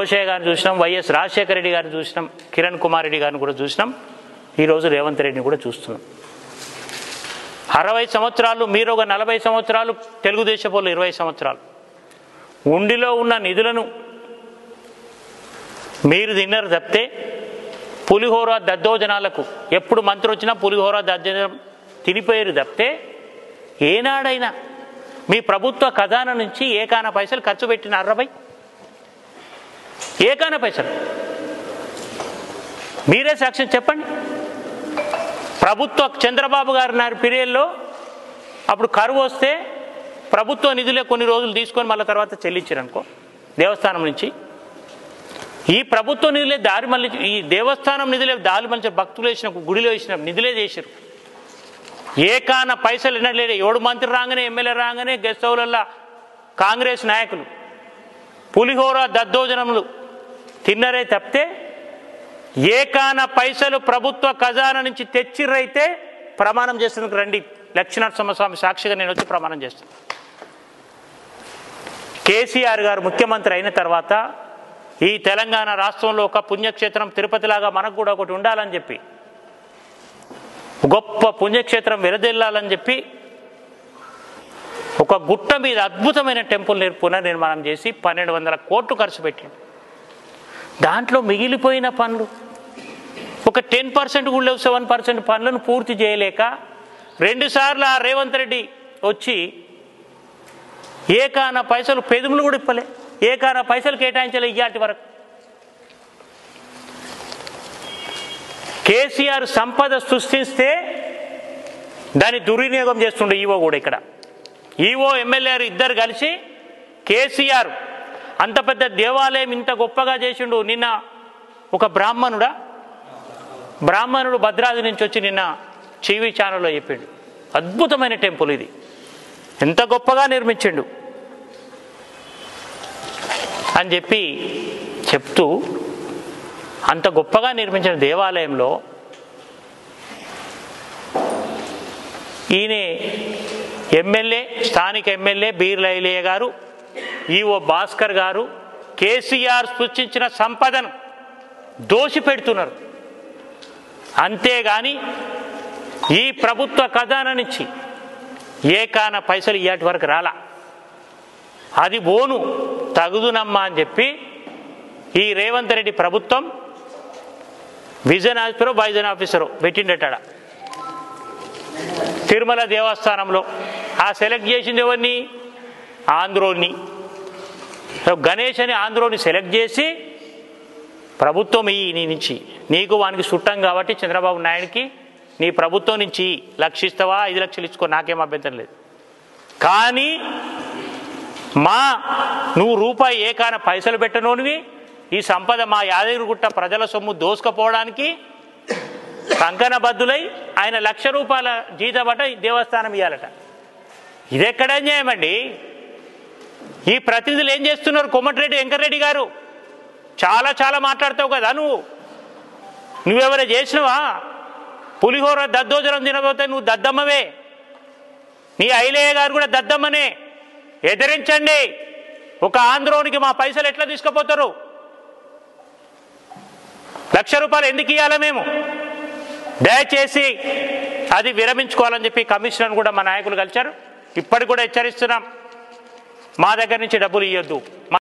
రోషయ్య గారిని చూసినాం, వైఎస్ రాజశేఖర రెడ్డి గారిని చూసినాం, కిరణ్ కుమార్ రెడ్డి గారిని కూడా చూసినాం, ఈరోజు రేవంత్ రెడ్డిని కూడా చూస్తున్నాం. 60 సంవత్సరాలు, మీరు ఒక 40 సంవత్సరాలు, తెలుగుదేశం వాళ్ళు 20 సంవత్సరాలు. ఉండిలో ఉన్న నిధులను మీరు తిన్నారు తప్పితే పులిహోర దద్దోజనాలకు ఎప్పుడు మంత్రి వచ్చినా పులిహోర దద్దోజనం తినిపోయారు తప్పితే ఏనాడైనా మీ ప్రభుత్వ ఖజానా నుంచి ఏకాన పైసలు ఖర్చు పెట్టిన 60 ఏకాన పైసలు మీరే సాక్ష్యం చెప్పండి. ప్రభుత్వ చంద్రబాబు గారి పీరియడ్లో అప్పుడు కరువు వస్తే ప్రభుత్వ నిధులే కొన్ని రోజులు తీసుకొని మళ్ళీ తర్వాత చెల్లించారనుకో దేవస్థానం నుంచి. ఈ ప్రభుత్వ నిధులే దారి మళ్ళీ, ఈ దేవస్థానం నిధులే దారి మళ్ళీ భక్తులు వేసిన గుడిలో వేసిన నిధులే చేశారు. ఏకాన పైసలు వినట్లేదు. ఎవడు మంత్రి రాగానే, ఎమ్మెల్యే రాగానే గెస్ట్ హౌస్లల్లో కాంగ్రెస్ నాయకులు పులిహోర దద్దోజనములు తిన్నరే తప్పితే ఏకాన పైసలు ప్రభుత్వ ఖజానా నుంచి తెచ్చిర్రైతే ప్రమాణం చేసేందుకు రండి. లక్ష్మీనరసింహస్వామి సాక్షిగా నేను వచ్చి ప్రమాణం చేస్తాను. కేసీఆర్ గారు ముఖ్యమంత్రి అయిన తర్వాత ఈ తెలంగాణ రాష్ట్రంలో ఒక పుణ్యక్షేత్రం తిరుపతిలాగా మనకు కూడా ఒకటి ఉండాలని చెప్పి, గొప్ప పుణ్యక్షేత్రం వెలదిల్లాలని చెప్పి ఒక గుట్ట మీద అద్భుతమైన టెంపుల్ పునర్నిర్మాణం చేసి 1200 కోట్లు ఖర్చు పెట్టింది. దాంట్లో మిగిలిపోయిన పనులు ఒక 10% కూడా లేవు. 7% పనులను పూర్తి చేయలేక 2 సార్లు ఆ రేవంత్ రెడ్డి వచ్చి ఏకాన పైసలు పెదుములు కూడా ఇప్పలే, ఏకాన పైసలు కేటాయించలే ఇయ్యాటి వరకు. కేసీఆర్ సంపద సృష్టిస్తే దాన్ని దుర్వినియోగం చేస్తుండే ఈవో కూడా. ఇక్కడ ఈవో ఎమ్మెల్యే ఇద్దరు కలిసి కేసీఆర్ అంత పెద్ద దేవాలయం ఇంత గొప్పగా చేసిండు. నిన్న ఒక బ్రాహ్మణుడు భద్రాద్రి నుంచి వచ్చి నిన్న టీవీ ఛానల్లో చెప్పిండు, అద్భుతమైన టెంపుల్ ఇది, ఎంత గొప్పగా నిర్మించిండు అని చెప్పి చెప్తూ, అంత గొప్పగా నిర్మించిన దేవాలయంలో ఈయన ఎమ్మెల్యే, స్థానిక ఎమ్మెల్యే బీర్ల ఐలయ్య గారు, ఈవో భాస్కర్ గారు కేసీఆర్ సృష్టించిన సంపదను దోషిపెడుతున్నారు. అంతేగాని ఈ ప్రభుత్వ ఖజానా నుంచి ఏకాన పైసలు ఇయ్యాటి వరకు రాలా. అది బోను తగుదునమ్మా అని చెప్పి ఈ రేవంత్ రెడ్డి ప్రభుత్వం విజన్ ఆఫీసరో బైజన్ ఆఫీసరో పెట్టిండట తిరుమల దేవస్థానంలో. ఆ సెలెక్ట్ చేసింది ఎవరిని? ఆంధ్రోని, గణేష్ అని ఆంధ్రోని సెలెక్ట్ చేసి ప్రభుత్వం నీ నుంచి, నీకు వానికి చుట్టం కాబట్టి చంద్రబాబు నాయుడికి నీ ప్రభుత్వం నుంచి 1 లక్ష ఇస్తావా, 5 లక్షలు ఇచ్చుకో, నాకేం అభ్యంతరం లేదు. కానీ నువ్వు రూపాయి ఏకాన పైసలు పెట్టనోనివి, ఈ సంపద మా యాదగిరిగుట్ట ప్రజల సొమ్ము దోసుకపోవడానికి కంకణబద్దులై ఆయన 1 లక్ష రూపాయల జీతబట దేవస్థానం ఇవ్వాలట. ఇదెక్కడ న్యాయమండి? ఈ ప్రతినిధులు ఏం చేస్తున్నారు? కోమటిరెడ్డి వెంకటరెడ్డి గారు చాలా మాట్లాడతావు కదా, నువ్వెవరో చేసినవా? పులిహోర దద్దోజనం తినబోతే నువ్వు దద్దమ్మవే, నీ ఐలయ్య గారు కూడా దద్దమ్మనే. ఎదిరించండి. ఒక ఆంధ్రోనికి మా పైసలు ఎట్లా తీసుకుపోతారు? 1 లక్ష రూపాయలు ఎందుకు ఇవ్వాలా మేము? దయచేసి అది విరమించుకోవాలని చెప్పి కమిషనర్ కూడా మా నాయకులు కలిశారు. ఇప్పటికి కూడా హెచ్చరిస్తున్నాం, మా దగ్గర నుంచి డబ్బులు ఇవ్వద్దు.